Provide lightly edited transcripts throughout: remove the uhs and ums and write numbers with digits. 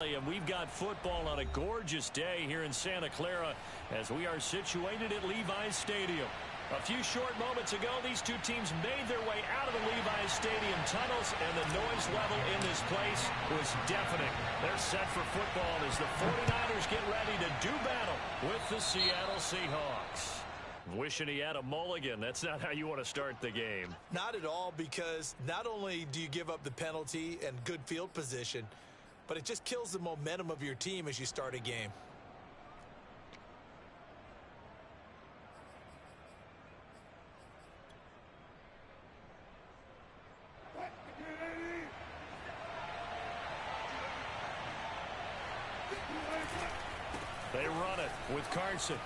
And we've got football on a gorgeous day here in Santa Clara as we are situated at Levi's Stadium. A few short moments ago, these two teams made their way out of the Levi's Stadium tunnels, and the noise level in this place was deafening. They're set for football as the 49ers get ready to do battle with the Seattle Seahawks. Wishing he had a mulligan. That's not how you want to start the game. Not at all, because not only do you give up the penalty and good field position, but it just kills the momentum of your team as you start a game. They run it with Carson.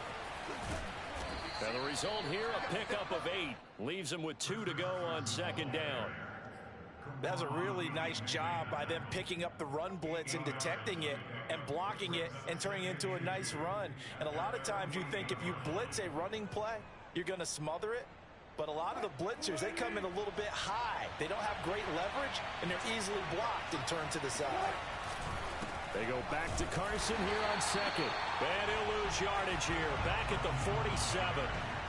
And the result here, a pickup of 8. Leaves him with 2 to go on second down. That was a really nice job by them picking up the run blitz and detecting it and blocking it and turning it into a nice run. And a lot of times you think if you blitz a running play, you're going to smother it. But a lot of the blitzers, they come in a little bit high. They don't have great leverage, and they're easily blocked and turned to the side. They go back to Carson here on second. And he'll lose yardage here. Back at the 47.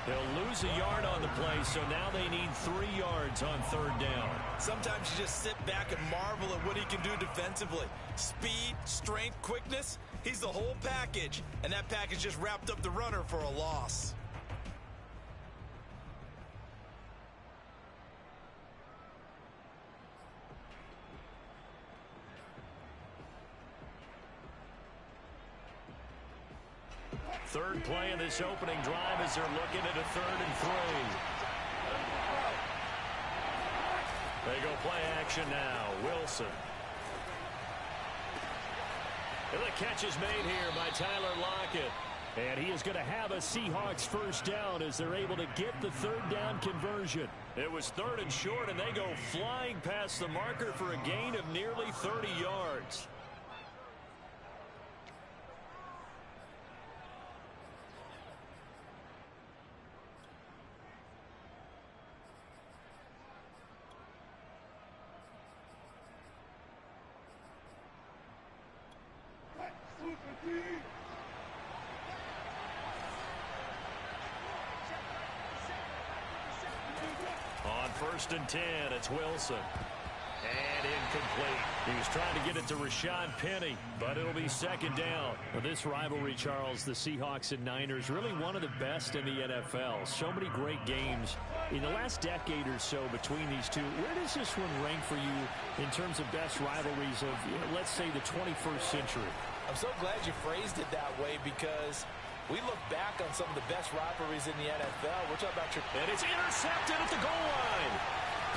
They'll lose a yard on the play, so now they need 3 yards on third down. Sometimes you just sit back and marvel at what he can do defensively. Speed, strength, quickness, he's the whole package. And that package just wrapped up the runner for a loss. Third play of this opening drive as they're looking at a 3rd and 3. They go play action now. Wilson. And the catch is made here by Tyler Lockett. And he is going to have a Seahawks first down as they're able to get the 3rd down conversion. It was 3rd and short, and they go flying past the marker for a gain of nearly 30 yards. On 1st and 10, it's Wilson. And incomplete. He was trying to get it to Rashad Penny, but it'll be 2nd down. Well, this rivalry, Charles, the Seahawks and Niners, really one of the best in the NFL. So many great games in the last decade or so between these two. Where does this one rank for you in terms of best rivalries of, let's say, the 21st century? I'm so glad you phrased it that way, because we look back on some of the best rivalries in the NFL. We're talking about And it's intercepted at the goal line.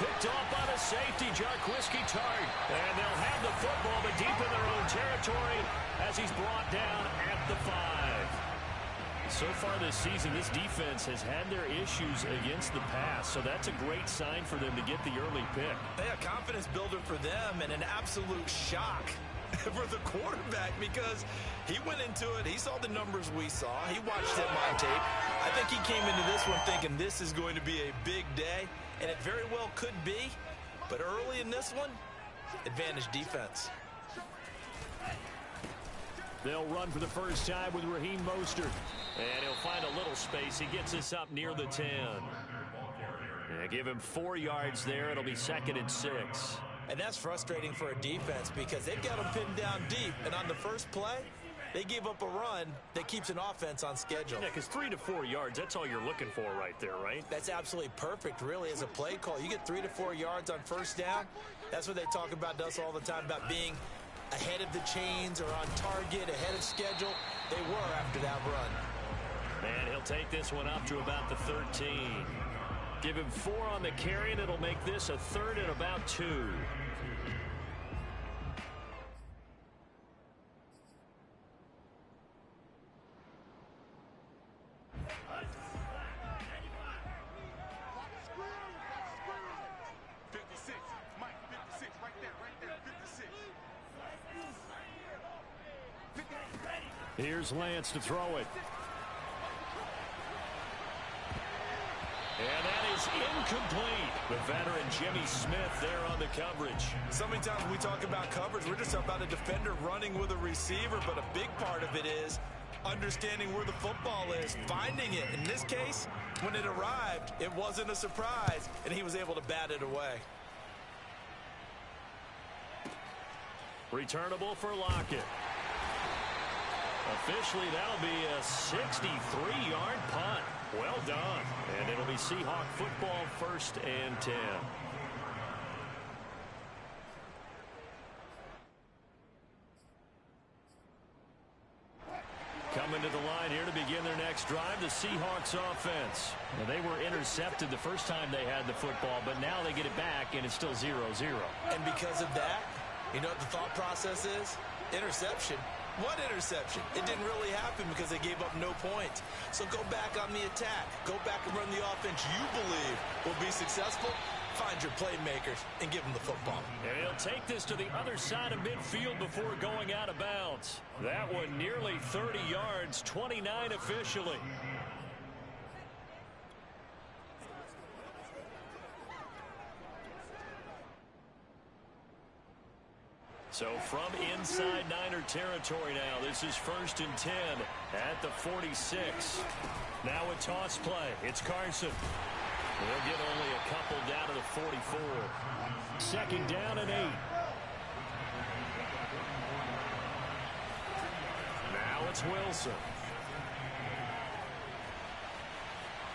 Picked off by the safety, Jarquiski Tart. And they'll have the football, but deep in their own territory as he's brought down at the 5. So far this season, this defense has had their issues against the pass, so that's a great sign for them to get the early pick. a confidence builder for them, and an absolute shock for the quarterback, because he went into it, he saw the numbers we saw, he watched him on tape. I think he came into this one thinking this is going to be a big day, and it very well could be, but early in this one, advantage defense. They'll run for the first time with Raheem Mostert, and he'll find a little space. He gets us up near the 10. Yeah, give him 4 yards there. It'll be 2nd and 6. And that's frustrating for a defense, because they've got them pinned down deep, and on the first play, they give up a run that keeps an offense on schedule. Yeah, because 3 to 4 yards, that's all you're looking for right there, right? That's absolutely perfect, really, as a play call. You get 3 to 4 yards on first down. That's what they talk about to us all the time, about being ahead of the chains or on target, ahead of schedule. They were after that run. And he'll take this one up to about the 13. Give him 4 on the carry, and it'll make this a 3rd and about 2. Here's Lance to throw it. And that is is incomplete. The veteran Jimmy Smith there on the coverage. So many times we talk about coverage, we're just about a defender running with a receiver, but a big part of it is understanding where the football is, finding it. In this case, when it arrived, it wasn't a surprise, and he was able to bat it away. Returnable for Lockett. Officially, that'll be a 63-yard punt. Well done. And it'll be Seahawk football, 1st and 10. Coming to the line here to begin their next drive, the Seahawks offense. Well, they were intercepted the first time they had the football, but now they get it back, and it's still 0-0. And because of that, you know what the thought process is? Interception. What interception? It didn't really happen because they gave up no points. So go back on the attack. Go back and run the offense you believe will be successful. Find your playmakers and give them the football. And he'll take this to the other side of midfield before going out of bounds. That one nearly 30 yards, 29 officially. So from inside Niner territory now, this is 1st and 10 at the 46. Now a toss play. It's Carson. They'll get only a couple down to the 44. 2nd down and 8. Now it's Wilson.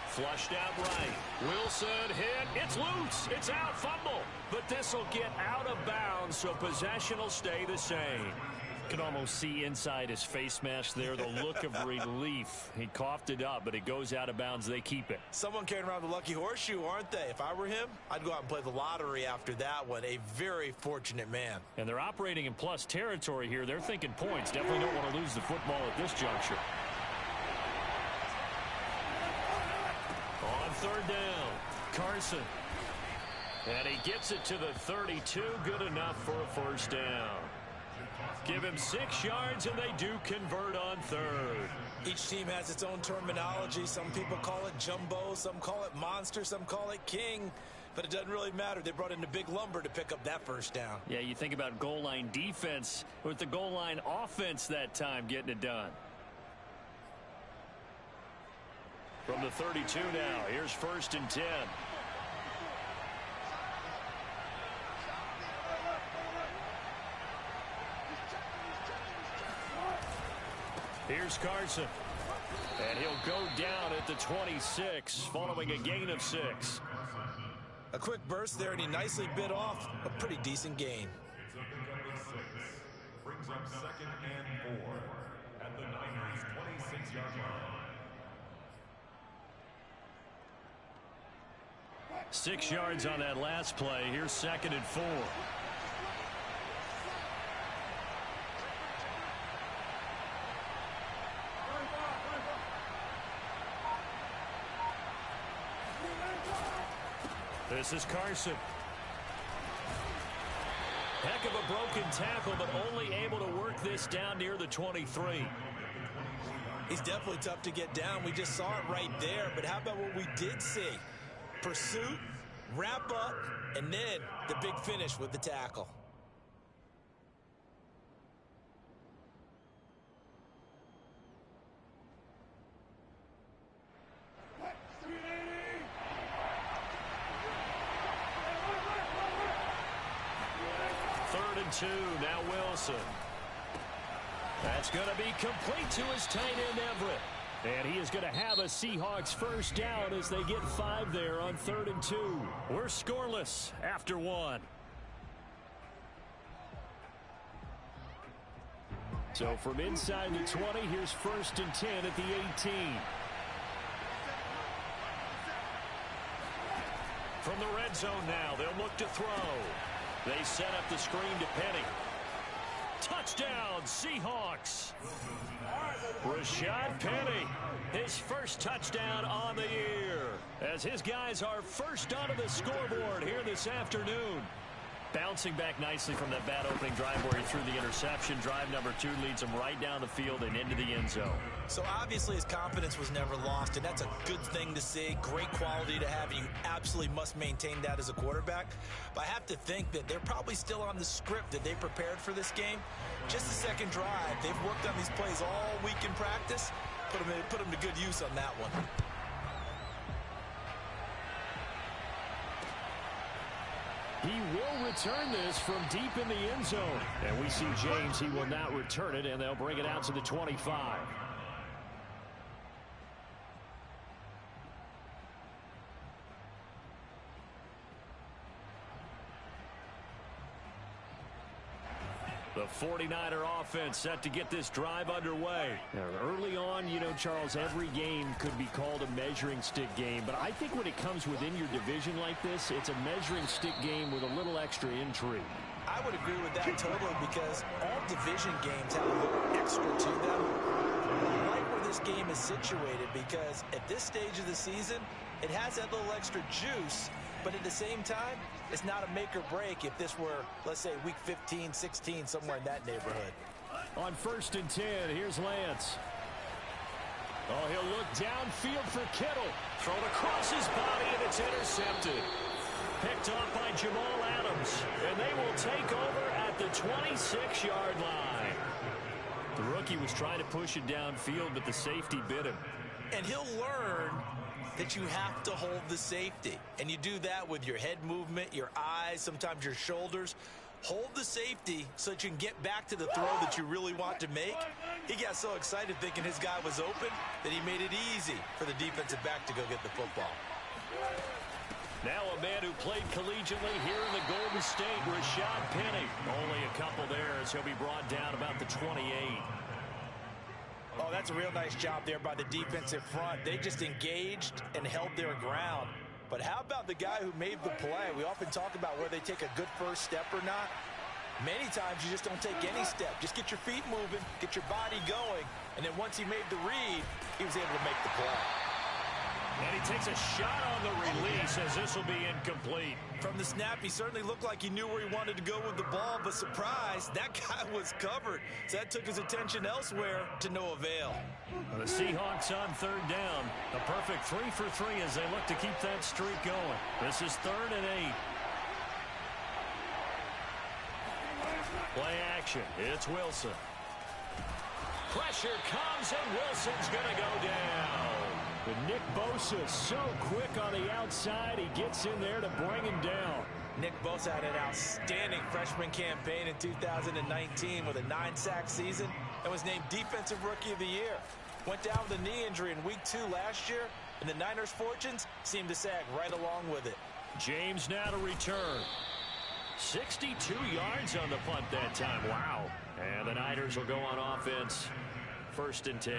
Flushed out right. Wilson hit. It's loose. It's out. Fumble. But this will get out of bounds, so possession will stay the same. You can almost see inside his face mask there the look of relief. He coughed it up, but it goes out of bounds. They keep it. Someone carrying around the lucky horseshoe, aren't they? If I were him, I'd go out and play the lottery after that one. A very fortunate man. And they're operating in plus territory here. They're thinking points. Definitely don't want to lose the football at this juncture. On 3rd down, Carson. And he gets it to the 32. Good enough for a 1st down. Give him 6 yards, and they do convert on 3rd. Each team has its own terminology. Some people call it jumbo, some call it monster, some call it king. But it doesn't really matter. They brought in the big lumber to pick up that 1st down. Yeah, you think about goal line defense with the goal line offense that time getting it done. From the 32 now, here's 1st and 10. Here's Carson. And he'll go down at the 26 following a gain of 6. A quick burst there, and he nicely bit off a pretty decent gain. Brings up 2nd and 4 at the Niners' 26-yard line. 6 yards on that last play. Here's 2nd and 4. This is Carson. Heck of a broken tackle, but only able to work this down near the 23. He's definitely tough to get down. We just saw it right there. But how about what we did see? Pursuit, wrap up, and then the big finish with the tackle. Now Wilson. That's going to be complete to his tight end Everett. And he is going to have a Seahawks 1st down as they get 5 there on 3rd and 2. We're scoreless after 1. So from inside the 20, here's 1st and 10 at the 18. From the red zone now, they'll look to throw. They set up the screen to Penny. Touchdown, Seahawks. Rashad Penny, his first touchdown on the year, as his guys are first onto the scoreboard here this afternoon. Bouncing back nicely from that bad opening drive where he threw the interception. Drive number 2 leads him right down the field and into the end zone. So obviously his confidence was never lost, and that's a good thing to see. Great quality to have, and you absolutely must maintain that as a quarterback. But I have to think that they're probably still on the script that they prepared for this game. Just the second drive, they've worked on these plays all week in practice. Put them to good use on that one. He will return this from deep in the end zone. And we see James, he will not return it, and they'll bring it out to the 25. The 49er offense set to get this drive underway. Now, early on, you know, Charles, every game could be called a measuring stick game. But I think when it comes within your division like this, it's a measuring stick game with a little extra intrigue. I would agree with that totally, because all division games have a little extra to them. I like where this game is situated, because at this stage of the season, it has that little extra juice. But at the same time, it's not a make or break if this were, let's say, week 15, 16, somewhere in that neighborhood. On 1st and 10, here's Lance. Oh, he'll look downfield for Kittle. Thrown across his body, and it's intercepted. Picked off by Jamal Adams. And they will take over at the 26-yard line. The rookie was trying to push it downfield, but the safety bit him. And he'll learn that you have to hold the safety. And you do that with your head movement, your eyes, sometimes your shoulders. Hold the safety so that you can get back to the throw that you really want to make. He got so excited thinking his guy was open that he made it easy for the defensive back to go get the football. Now a man who played collegiately here in the Golden State, Rashad Penny. Only a couple there as he'll be brought down about the 28. Oh, that's a real nice job there by the defensive front. They just engaged and held their ground. But how about the guy who made the play? We often talk about where they take a good first step or not. Many times you just don't take any step. Just get your feet moving, get your body going, and then once he made the read, he was able to make the play. And he takes a shot on the release as this will be incomplete. From the snap, he certainly looked like he knew where he wanted to go with the ball, but surprise, that guy was covered. So that took his attention elsewhere to no avail. The Seahawks on 3rd down. A perfect 3 for 3 as they look to keep that streak going. This is 3rd and 8. Play action. It's Wilson. Pressure comes, and Wilson's going to go down. But Nick Bosa so quick on the outside. He gets in there to bring him down. Nick Bosa had an outstanding freshman campaign in 2019 with a 9-sack season and was named Defensive Rookie of the Year. Went down with a knee injury in Week 2 last year, and the Niners' fortunes seemed to sag right along with it. James now to return. 62 yards on the punt that time. Wow. And the Niners will go on offense. 1st and 10.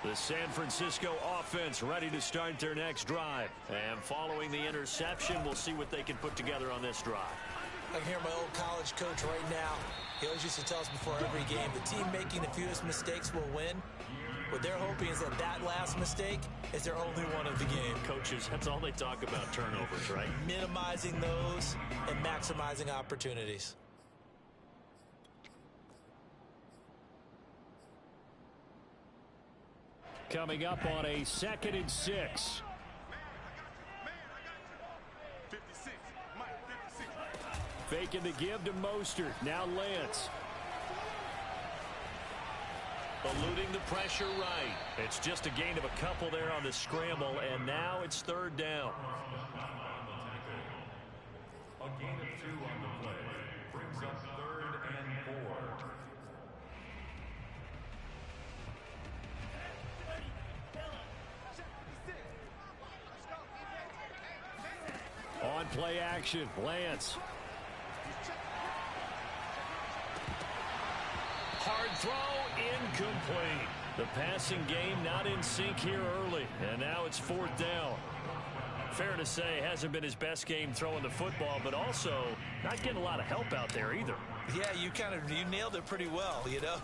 The San Francisco offense ready to start their next drive. And following the interception, we'll see what they can put together on this drive. I can hear my old college coach right now. He always used to tell us before every game, the team making the fewest mistakes will win. What they're hoping is that that last mistake is their only one of the game. Coaches, that's all they talk about, turnovers, right? Minimizing those and maximizing opportunities. Coming up on a 2nd and 6. Faking the give to Mostert. Now Lance. Eluding the pressure right. It's just a gain of a couple there on the scramble, and now it's 3rd down. A gain of 2 on the play brings up 3rd and 4. On play action, Lance. Hard throw, incomplete. The passing game not in sync here early, and now it's 4th down. fair to say hasn't been his best game throwing the football, but also not getting a lot of help out there either. Yeah, you nailed it pretty well, you know.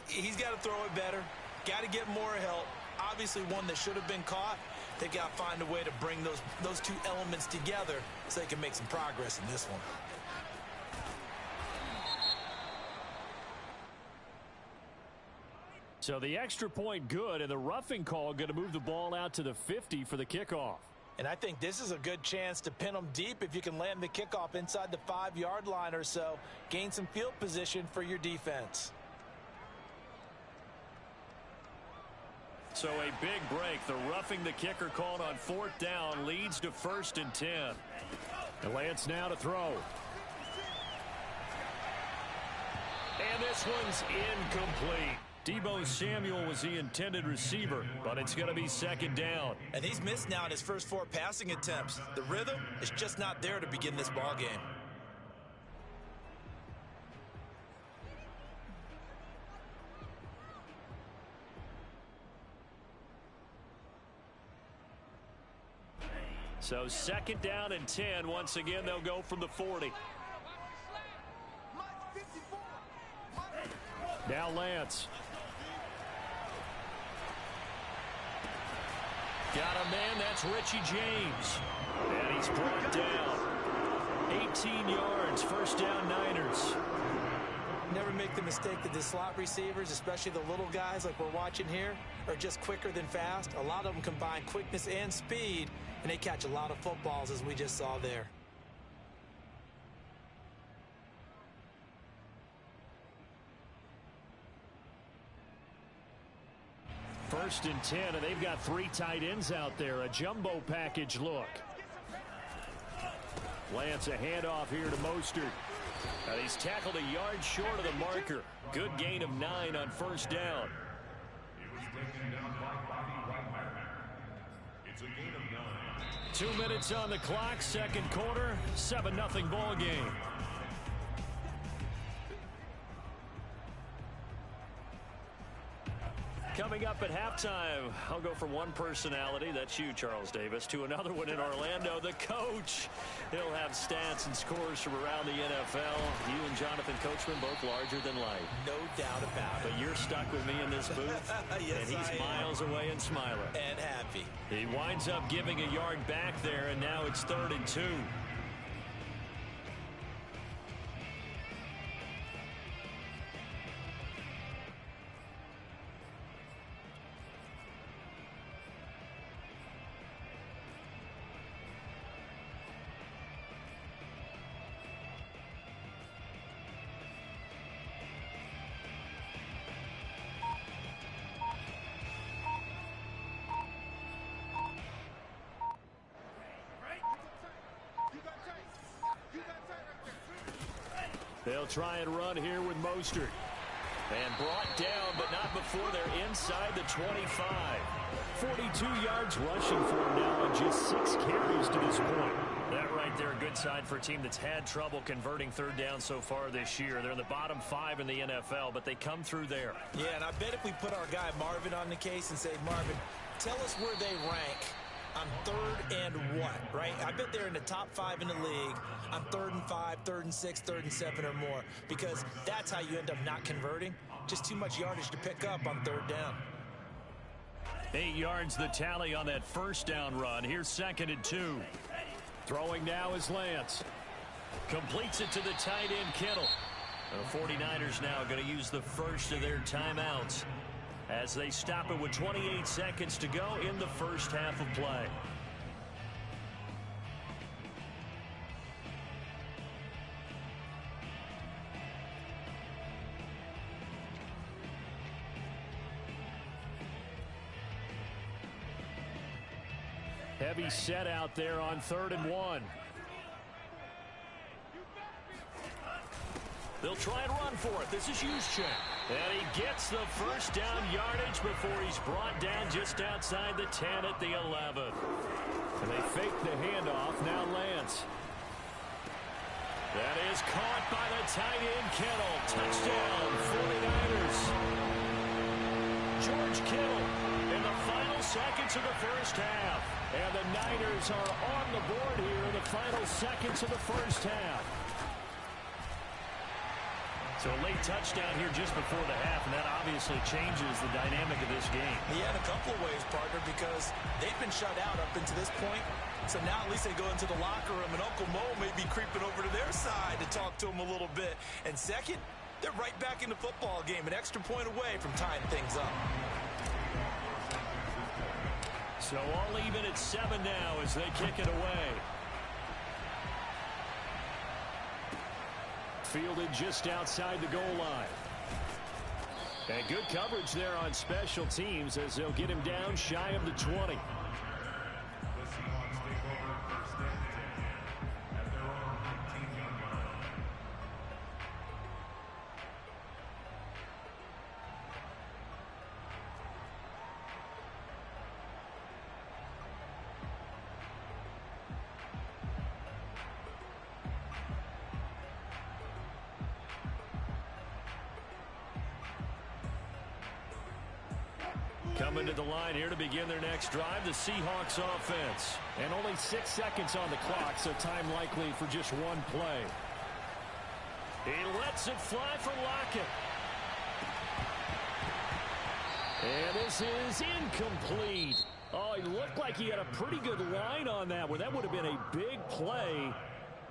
He's got to throw it better, got to get more help. Obviously one that should have been caught. They've got to find a way to bring those two elements together so they can make some progress in this one. So the extra point good, and the roughing call going to move the ball out to the 50 for the kickoff. And I think this is a good chance to pin them deep if you can land the kickoff inside the 5-yard line or so. Gain some field position for your defense. So a big break. The roughing the kicker called on 4th down leads to 1st and 10. And Lance now to throw. And this one's incomplete. Deebo Samuel was the intended receiver, but it's going to be 2nd down. And he's missed now in his first 4 passing attempts. The rhythm is just not there to begin this ball game. So 2nd down and 10. Once again, they'll go from the 40. Now Lance. Got a man, that's Richie James. And he's brought down. 18 yards, 1st down Niners. Never make the mistake that the slot receivers, especially the little guys like we're watching here, are just quicker than fast. A lot of them combine quickness and speed, and they catch a lot of footballs as we just saw there. First and 10, and they've got 3 tight ends out there. A jumbo package look. Lance, a handoff here to Mostert. And he's tackled a yard short of the marker. Good gain of 9 on 1st down. It was taken down by Bobby Wagner. It's a gain of 9. 2 minutes on the clock, 2nd quarter, 7-0 ball game. Coming up at halftime, I'll go from one personality, that's you, Charles Davis, to another one in Orlando, the coach. He'll have stats and scores from around the NFL. You and Jonathan Coachman, both larger than life. No doubt about it. But you're stuck with me in this booth, yes, and he's miles away and smiling. And happy. He winds up giving a yard back there, and now it's 3rd and 2. They'll try and run here with Mostert. And brought down, but not before they're inside the 25. 42 yards rushing for him now on just 6 carries to this point. That right there, a good sign for a team that's had trouble converting 3rd down so far this year. They're in the bottom 5 in the NFL, but they come through there. Yeah, and I bet if we put our guy Marvin on the case and say, Marvin, tell us where they rank on 3rd and what, right? I bet they're in the top 5 in the league on 3rd and 5, 3rd and 6, 3rd and 7 or more, because that's how you end up not converting. Just too much yardage to pick up on 3rd down. 8 yards the tally on that 1st down run. Here's 2nd and 2. Throwing now is Lance. Completes it to the tight end Kittle. The 49ers now going to use the first of their timeouts as they stop it with 28 seconds to go in the 1st half of play. Heavy set out there on 3rd and 1. They'll try and run for it. This is Juszczyk. And he gets the 1st down yardage before he's brought down just outside the 10 at the 11. And they fake the handoff. Now Lance. That is caught by the tight end Kittle. Touchdown, 49ers. George Kittle in the final seconds of the 1st half. And the Niners are on the board here in the final seconds of the first half. So a late touchdown here just before the half, and that obviously changes the dynamic of this game. Yeah, in a couple of ways, partner, because they've been shut out up until this point. So now at least they go into the locker room, and Uncle Mo may be creeping over to their side to talk to them a little bit. And second, they're right back in the football game, an extra point away from tying things up. So all even at 7 now as they kick it away. Fielded just outside the goal line. And good coverage there on special teams as they'll get him down shy of the 20. Coming to the line here to begin their next drive, the Seahawks offense. And only 6 seconds on the clock, so time likely for just one play. He lets it fly for Lockett. And this is incomplete. Oh, he looked like he had a pretty good line on that one. That would have been a big play,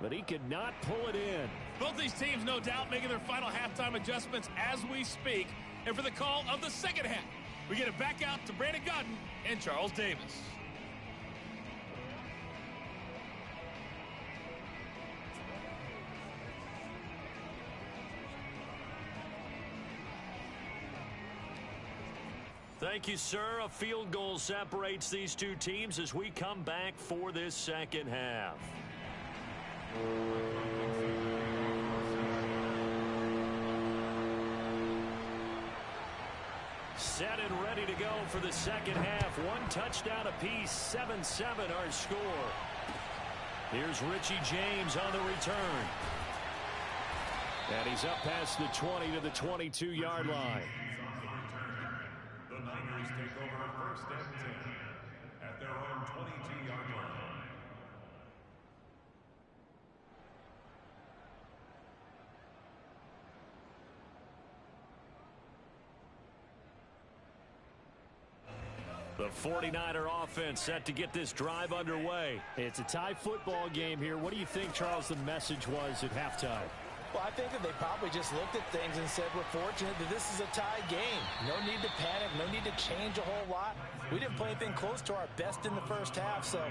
but he could not pull it in. Both these teams, no doubt, making their final halftime adjustments as we speak. And for the call of the second half, we get it back out to Brandon Godden and Charles Davis. Thank you, sir. A field goal separates these two teams as we come back for this second half. Set and ready to go for the second half. One touchdown apiece, 7-7 our score. Here's Richie James on the return. And he's up past the 20 to the 22-yard line. The Niners take over first and 10 at their own 22-yard line. The 49er offense set to get this drive underway. It's a tie football game here. What do you think, Charles, the message was at halftime? Well, I think that they probably just looked at things and said, we're fortunate that this is a tie game. No need to panic, no need to change a whole lot. We didn't play anything close to our best in the first half, so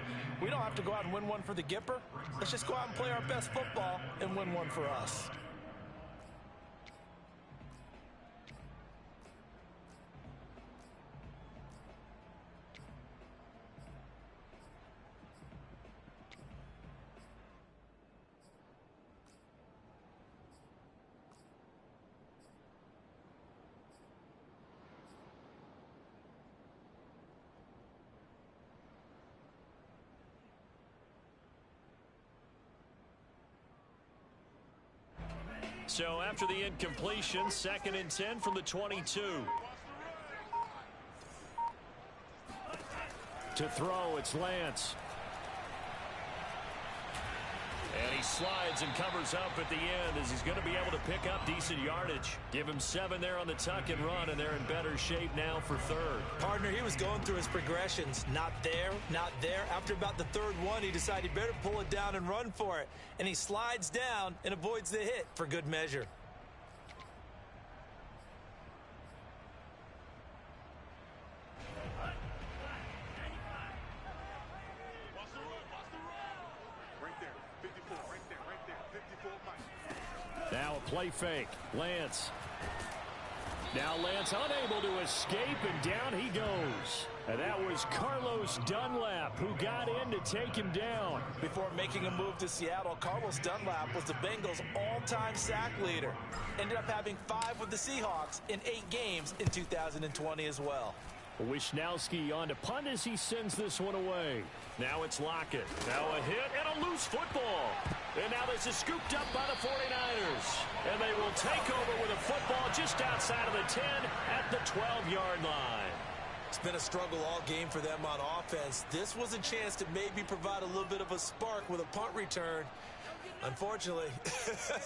we don't have to go out and win one for the Gipper. Let's just go out and play our best football and win one for us. So after the incompletion, 2nd and 10 from the 22. To throw, it's Lance. And he slides and covers up at the end as he's going to be able to pick up decent yardage. Give him 7 there on the tuck and run, and they're in better shape now for 3rd. Partner, he was going through his progressions. Not there, not there. After about the 3rd one, he decided he better pull it down and run for it. And he slides down and avoids the hit for good measure. Now a play fake. Lance. Now Lance unable to escape, and down he goes. And that was Carlos Dunlap who got in to take him down. Before making a move to Seattle, Carlos Dunlap was the Bengals' all-time sack leader. Ended up having 5 with the Seahawks in 8 games in 2020 as well. Wishnowski on to punt as he sends this one away. Now it's Lockett. Now a hit and a loose football. And now this is scooped up by the 49ers. And they will take over with a football just outside of the 10 at the 12-yard line. It's been a struggle all game for them on offense. This was a chance to maybe provide a little bit of a spark with a punt return. Unfortunately,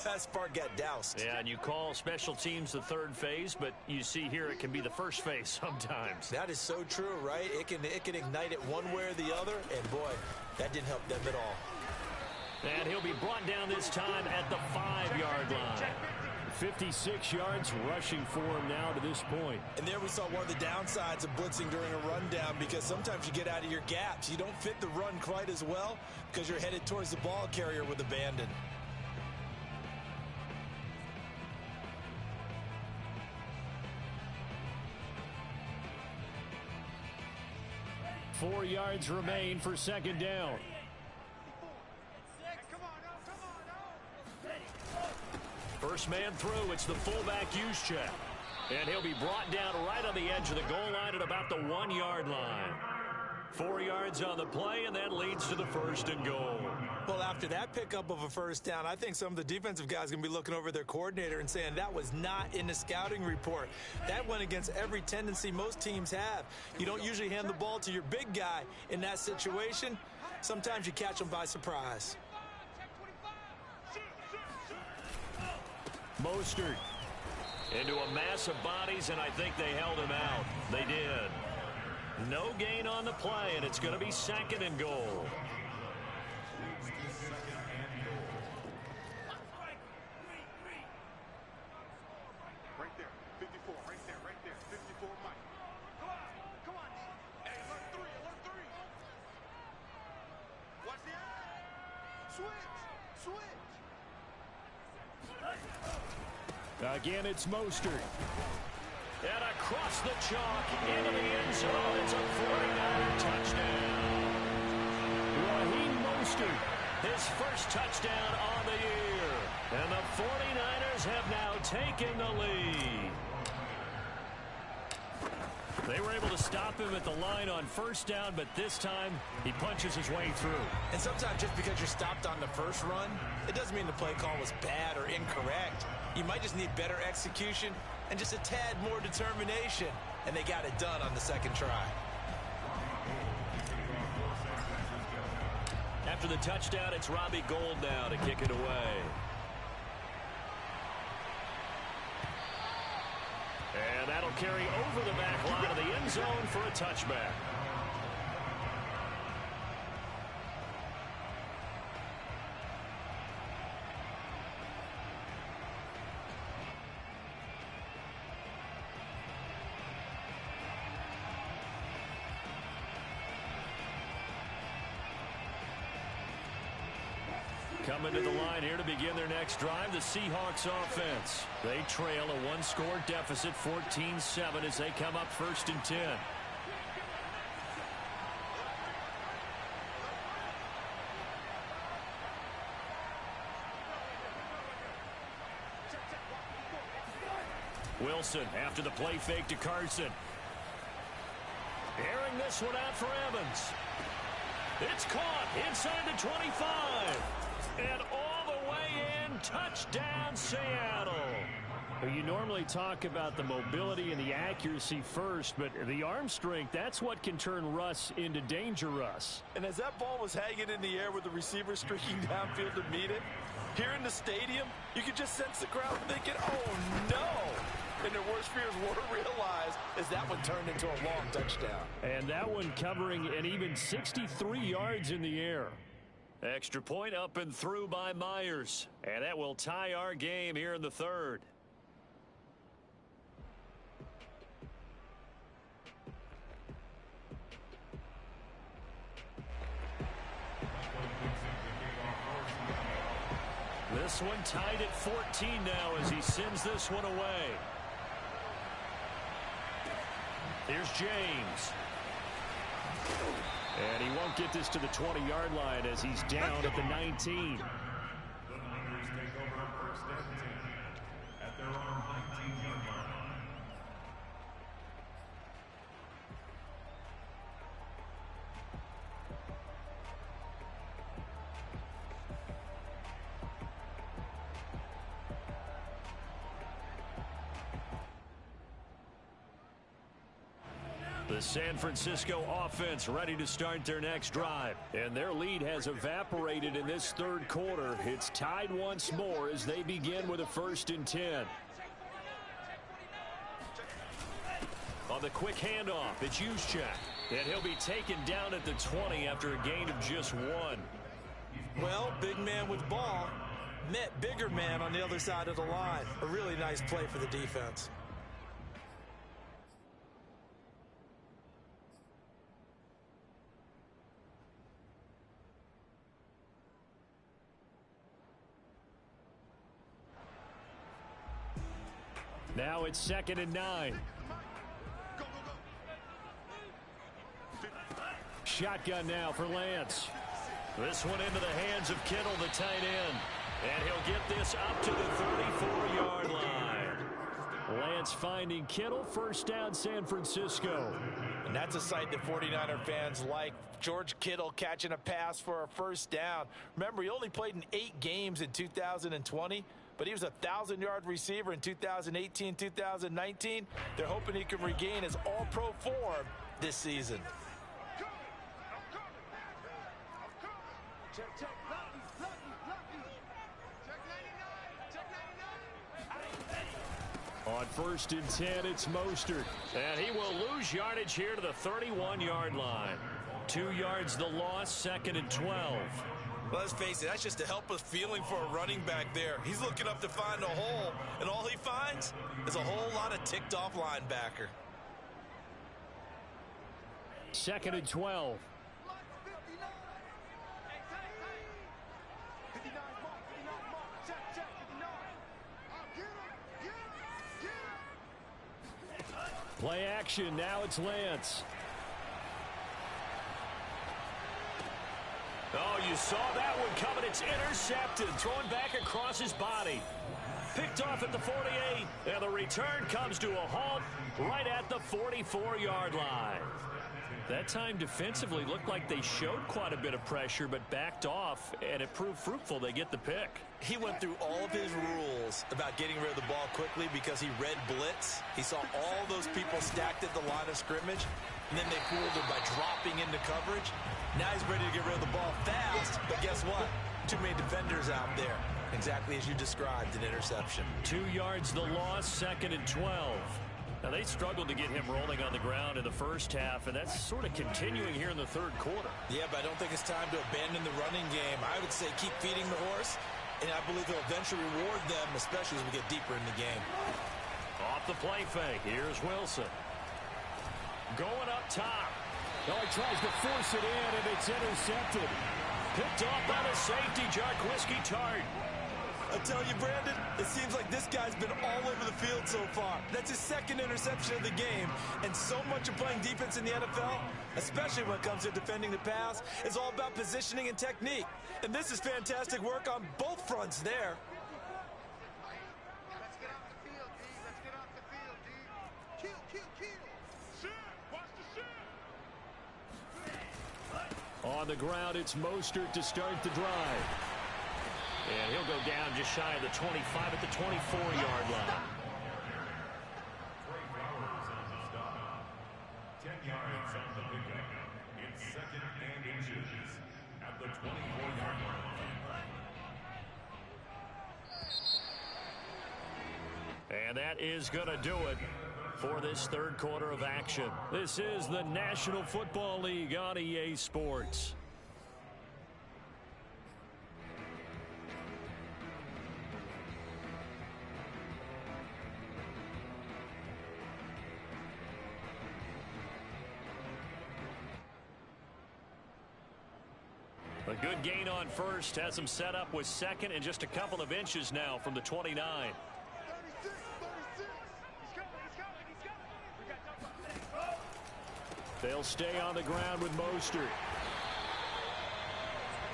that spark got doused. Yeah, and you call special teams the third phase, but you see here it can be the first phase sometimes. That is so true, right? It can ignite it one way or the other, and boy, that didn't help them at all. And he'll be brought down this time at the 5-yard line. 56 yards rushing for him now to this point. And there we saw one of the downsides of blitzing during a rundown, because sometimes you get out of your gaps. You don't fit the run quite as well because you're headed towards the ball carrier with abandon. Four yards remain for second down. First man through, it's the fullback use check. And he'll be brought down right on the edge of the goal line at about the 1-yard line. 4 yards on the play, and that leads to the first and goal. Well, after that pickup of a first down, I think some of the defensive guys are going to be looking over their coordinator and saying that was not in the scouting report. That went against every tendency most teams have. You don't usually hand the ball to your big guy in that situation. Sometimes you catch them by surprise. Mostert into a mass of bodies, and I think they held him out. They did. No gain on the play, and it's going to be second and goal. Right there, 54, right there, 54, Mike. Come on. Hey, alert three. Watch the eye. Switch. Again, it's Mostert. And across the chalk into the end zone. It's a 49er touchdown. Raheem Mostert, his first touchdown on the year. And the 49ers have now taken the lead. They were able to stop him at the line on first down, but this time he punches his way through. And sometimes just because you're stopped on the first run, it doesn't mean the play call was bad or incorrect. You might just need better execution and just a tad more determination. And they got it done on the second try. After the touchdown, it's Robbie Gould now to kick it away. And that'll carry over the back line of the end zone for a touchback. Coming to the line here to begin their next drive, the Seahawks offense. They trail a one-score deficit, 14-7, as they come up first and 10. Wilson after the play fake to Carson. Airing this one out for Evans. It's caught inside the 25. And all the way in, touchdown Seattle. You normally talk about the mobility and the accuracy first, but the arm strength, that's what can turn Russ into Danger Russ. And as that ball was hanging in the air with the receiver streaking downfield to meet it, here in the stadium, you could just sense the crowd thinking, oh no! And their worst fears were realized as that one turned into a long touchdown. And that one covering an even 63 yards in the air. Extra point up and through by Myers. And that will tie our game here in the third. This one tied at 14 now as he sends this one away. Here's James. And he won't get this to the 20-yard line as he's down at the 19. The Niners take over first and 10 at their own 19-yard line. The San Francisco offense ready to start their next drive. And their lead has evaporated in this third quarter. It's tied once more as they begin with a 1st and 10. On the quick handoff, it's Juszczyk. And he'll be taken down at the 20 after a gain of just 1. Well, big man with ball met bigger man on the other side of the line. A really nice play for the defense. Now it's 2nd and 9. Shotgun now for Lance. This one into the hands of Kittle, the tight end. And he'll get this up to the 34-yard line. Lance finding Kittle. 1st down, San Francisco. And that's a sight that 49er fans like. George Kittle catching a pass for a 1st down. Remember, he only played in 8 games in 2020. But he was a 1,000-yard receiver in 2018, 2019. They're hoping he can regain his all-pro form this season. On 1st and 10, it's Mostert. And he will lose yardage here to the 31-yard line. 2 yards the loss, 2nd and 12. Well, let's face it, that's just a helpless feeling for a running back there. He's looking up to find a hole, and all he finds is a whole lot of ticked-off linebacker. 2nd and 12. Play action, now it's Lance. Oh, you saw that one coming. It's intercepted. Thrown back across his body. Picked off at the 48. And the return comes to a halt right at the 44-yard line. That time defensively looked like they showed quite a bit of pressure but backed off, and it proved fruitful. They get the pick. He went through all of his rules about getting rid of the ball quickly because he read blitz. He saw all those people stacked at the line of scrimmage, and then they fooled him by dropping into coverage. Now he's ready to get rid of the ball fast, but guess what? Too many defenders out there. Exactly as you described, an interception. 2 yards the loss, 2nd and 12. Now, they struggled to get him rolling on the ground in the first half, and that's sort of continuing here in the third quarter. Yeah, but I don't think it's time to abandon the running game. I would say keep feeding the horse, and I believe they'll eventually reward them, especially as we get deeper in the game. Off the play fake, here's Wilson. Going up top. Oh, he tries to force it in, and it's intercepted. Picked off by the safety, Jarquiski Tart. I tell you, Brandon, it seems like this guy's been all over the field so far. That's his 2nd interception of the game. And so much of playing defense in the NFL, especially when it comes to defending the pass, is all about positioning and technique. And this is fantastic work on both fronts there. Let's get off the field, D. Let's get off the field, D. Kill. Shit. Watch the shit. On the ground, it's Mostert to start the drive. And he'll go down just shy of the 25 at the 24-yard line. 10 yards on the pickup. It's 2nd and inches at the 24-yard line. And that is going to do it for this third quarter of action. This is the National Football League on EA Sports. A good gain on first, has him set up with 2nd and just a couple of inches now from the 29. 36. He's coming. We got They'll stay on the ground with Mostert.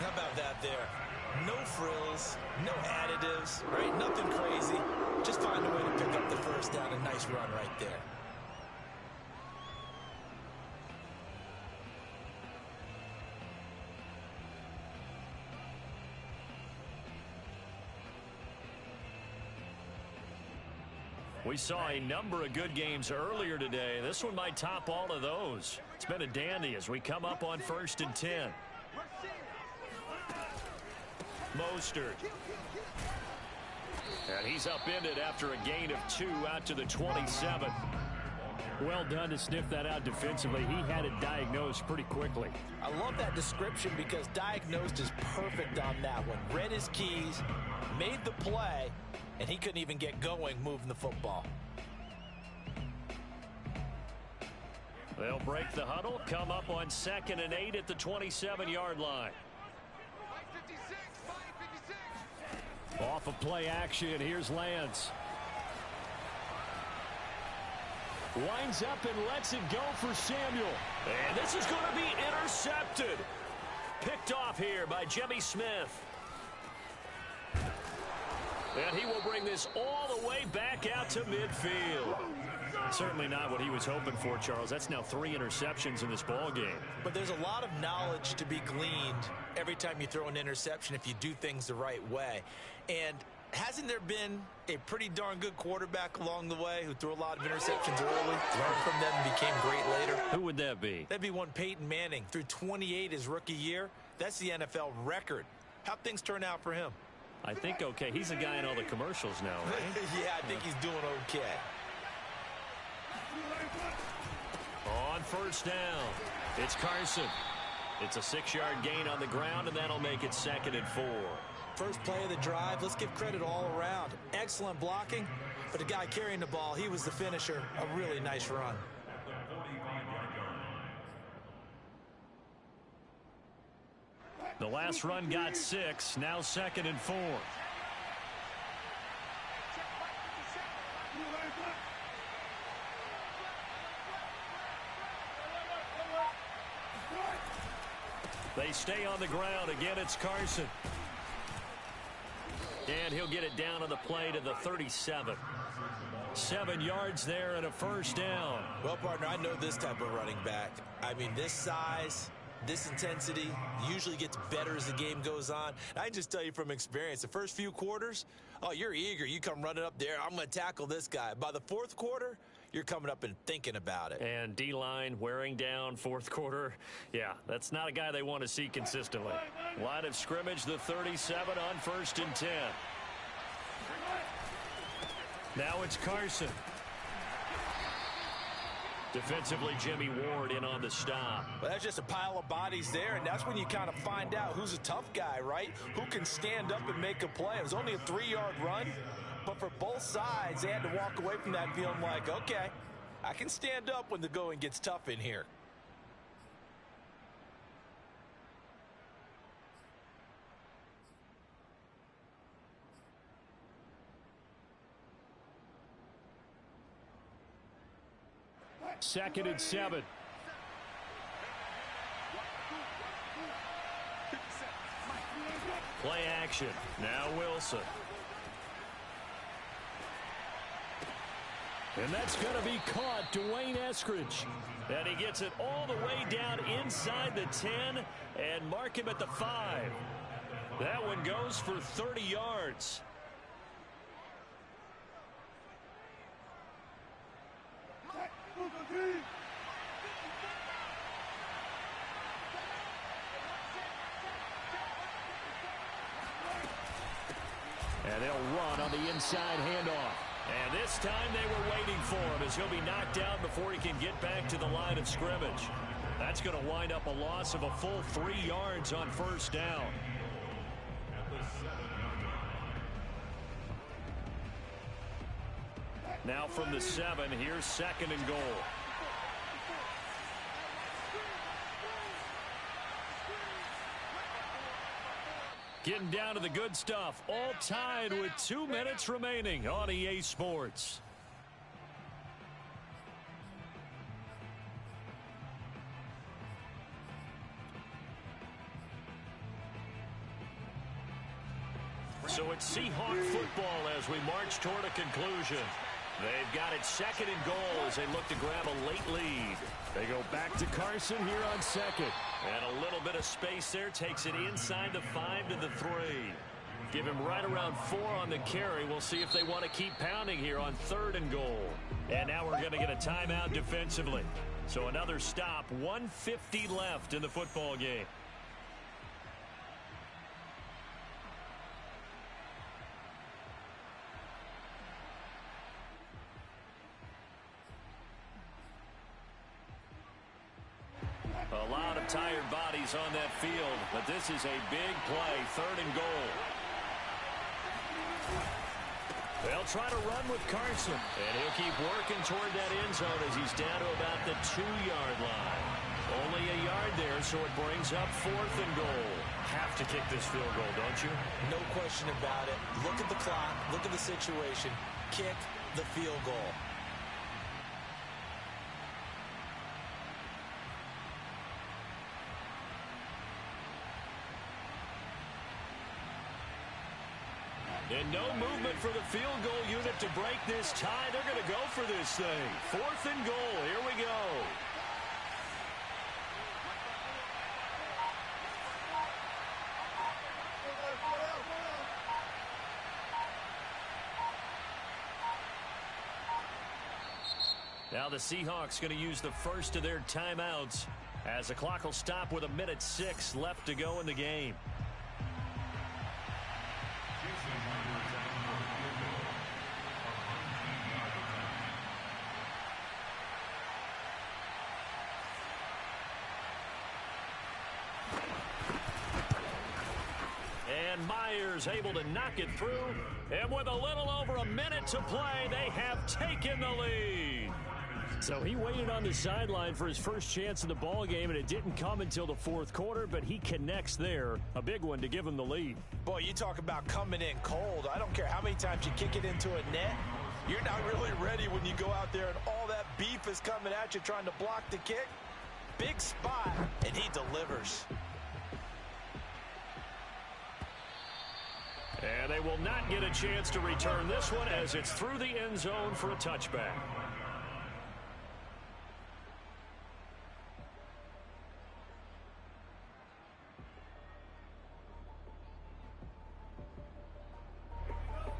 How about that there? No frills, no additives, right? Nothing crazy. Just find a way to pick up the 1st down. A nice run right there. We saw a number of good games earlier today. This one might top all of those. It's been a dandy as we come up on 1st and 10. Mostert. And he's upended after a gain of 2 out to the 27. Well done to sniff that out defensively. He had it diagnosed pretty quickly. I love that description because diagnosed is perfect on that one. Read his keys, made the play, and he couldn't even get going moving the football. They'll break the huddle, come up on 2nd and 8 at the 27-yard line. Off of play action, here's Lance. Winds up and lets it go for Samuel. And this is going to be intercepted. Picked off here by Jimmy Smith. And he will bring this all the way back out to midfield. Certainly not what he was hoping for, Charles. That's now 3 interceptions in this ball game. But there's a lot of knowledge to be gleaned every time you throw an interception if you do things the right way. And hasn't there been a pretty darn good quarterback along the way who threw a lot of interceptions early, learned from them, and became great later? Who would that be? That'd be one Peyton Manning. Threw 28 his rookie year. That's the NFL record. How'd things turn out for him? I think okay. He's a guy in all the commercials now, right? Yeah, I think he's doing okay. On 1st down, it's Carson. It's a 6-yard gain on the ground, and that'll make it 2nd and 4. First play of the drive, let's give credit all around. Excellent blocking, but the guy carrying the ball, he was the finisher. A really nice run. The last run got 6, now 2nd and 4. They stay on the ground. Again, it's Carson. And he'll get it down on the play to the 37. 7 yards there and a 1st down. Well, partner, I know this type of running back. I mean, this size, this intensity usually gets better as the game goes on. I can just tell you from experience, the first few quarters, oh, you're eager. You come running up there. I'm going to tackle this guy. By the 4th quarter, you're coming up and thinking about it. And D-line wearing down 4th quarter. Yeah, that's not a guy they want to see consistently. Line of scrimmage, the 37 on 1st and 10. Now it's Carson. Defensively, Jimmy Ward in on the stop. Well, that's just a pile of bodies there, and that's when you kind of find out who's a tough guy, right? Who can stand up and make a play. It was only a 3-yard run. But for both sides, they had to walk away from that feeling like, okay, I can stand up when the going gets tough in here. Second and 7. Play action. Now Wilson. And that's going to be caught, Dwayne Eskridge. And he gets it all the way down inside the 10 and mark him at the 5. That one goes for 30 yards. And they'll run on the inside handoff. And this time they were waiting for him as he'll be knocked down before he can get back to the line of scrimmage. That's going to wind up a loss of a full 3 yards on 1st down. Now from the 7, here's 2nd and goal. Getting down to the good stuff. All tied with 2 minutes remaining on EA Sports. So it's Seahawk football as we march toward a conclusion. They've got it 2nd and goal as they look to grab a late lead. They go back to Carson here on 2nd. And a little bit of space there takes it inside the 5 to the 3. Give him right around 4 on the carry. We'll see if they want to keep pounding here on 3rd and goal. And now we're going to get a timeout defensively. So another stop, 1:50 left in the football game. A lot of tired bodies on that field, but this is a big play, 3rd and goal. They'll try to run with Carson, and he'll keep working toward that end zone as he's down to about the 2-yard line. Only a yard there, so it brings up 4th and goal. Have to kick this field goal, don't you? No question about it. Look at the clock. Look at the situation. Kick the field goal. And no movement for the field goal unit to break this tie. They're going to go for this thing. 4th and goal. Here we go. Now the Seahawks going to use the first of their timeouts as the clock will stop with 1:06 left to go in the game. And Myers able to knock it through. And with a little over a minute to play, they have taken the lead. So he waited on the sideline for his first chance in the ball game, and it didn't come until the 4th quarter, but he connects there. A big one to give him the lead. Boy, you talk about coming in cold. I don't care how many times you kick it into a net. You're not really ready when you go out there and all that beef is coming at you trying to block the kick. Big spot, and he delivers. And they will not get a chance to return this one as it's through the end zone for a touchback.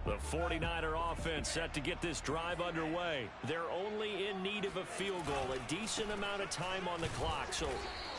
The 49er offense set to get this drive underway. They're only in need of a field goal, a decent amount of time on the clock. So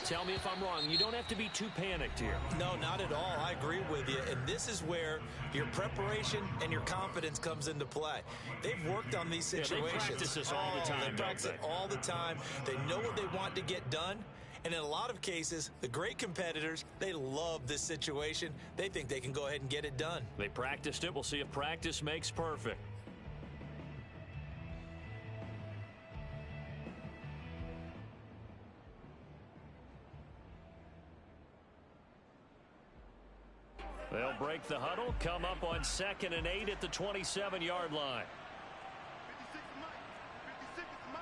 tell me if I'm wrong. You don't have to be too panicked here. No, not at all. I agree with you. And this is where your preparation and your confidence comes into play. They've worked on these situations. They practice this all the time. They practice it all the time. They know what they want to get done. And in a lot of cases, the great competitors, they love this situation. They think they can go ahead and get it done. They practiced it. We'll see if practice makes perfect. They'll break the huddle, come up on 2nd and 8 at the 27-yard line. 56 is Mike. 56 is Mike.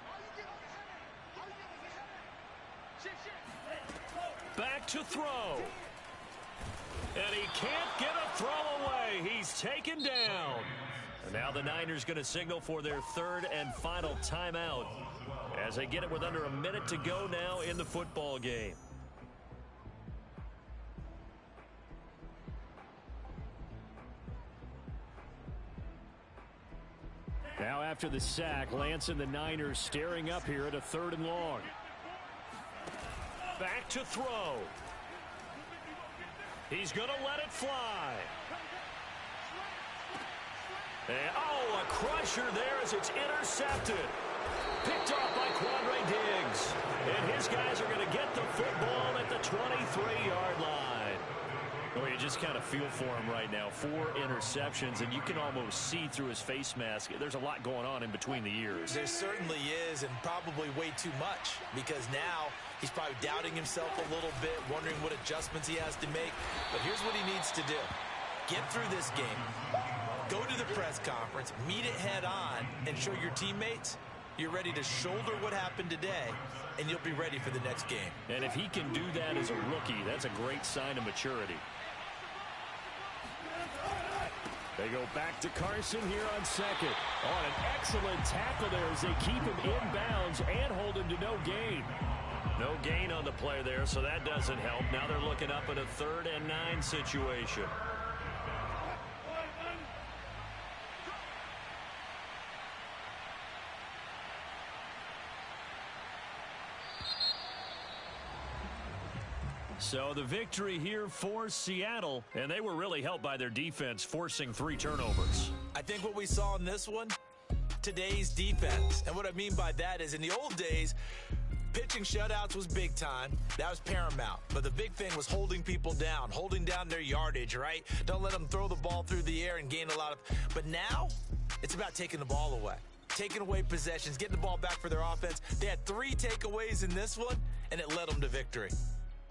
All you get is a header. All you get is a header. Shit. Back to throw. And he can't get a throw away. He's taken down. And now the Niners going to signal for their 3rd and final timeout as they get it with under a minute to go now in the football game. Now after the sack, Lance and the Niners staring up here at a 3rd and long. Back to throw. He's going to let it fly. And, oh, a crusher there as it's intercepted. Picked off by Quandre Diggs. And his guys are going to get the football at the 23-yard line. Oh, you just kind of feel for him right now. 4 interceptions, and you can almost see through his face mask. There's a lot going on in between the ears. There certainly is, and probably way too much, because now he's probably doubting himself a little bit, wondering what adjustments he has to make. But here's what he needs to do. Get through this game. Go to the press conference, meet it head on, and show your teammates you're ready to shoulder what happened today, and you'll be ready for the next game. And if he can do that as a rookie, that's a great sign of maturity. They go back to Carson here on 2nd. On an excellent tackle there as they keep him inbounds and hold him to no gain. No gain on the play there, so that doesn't help. Now they're looking up at a 3rd and 9 situation. So the victory here for Seattle, and they were really helped by their defense, forcing 3 turnovers. I think what we saw in this one, today's defense. And what I mean by that is in the old days, pitching shutouts was big time. That was paramount. But the big thing was holding people down, holding down their yardage, right? Don't let them throw the ball through the air and gain a lot of... But now, it's about taking the ball away. Taking away possessions, getting the ball back for their offense. They had 3 takeaways in this one, and it led them to victory.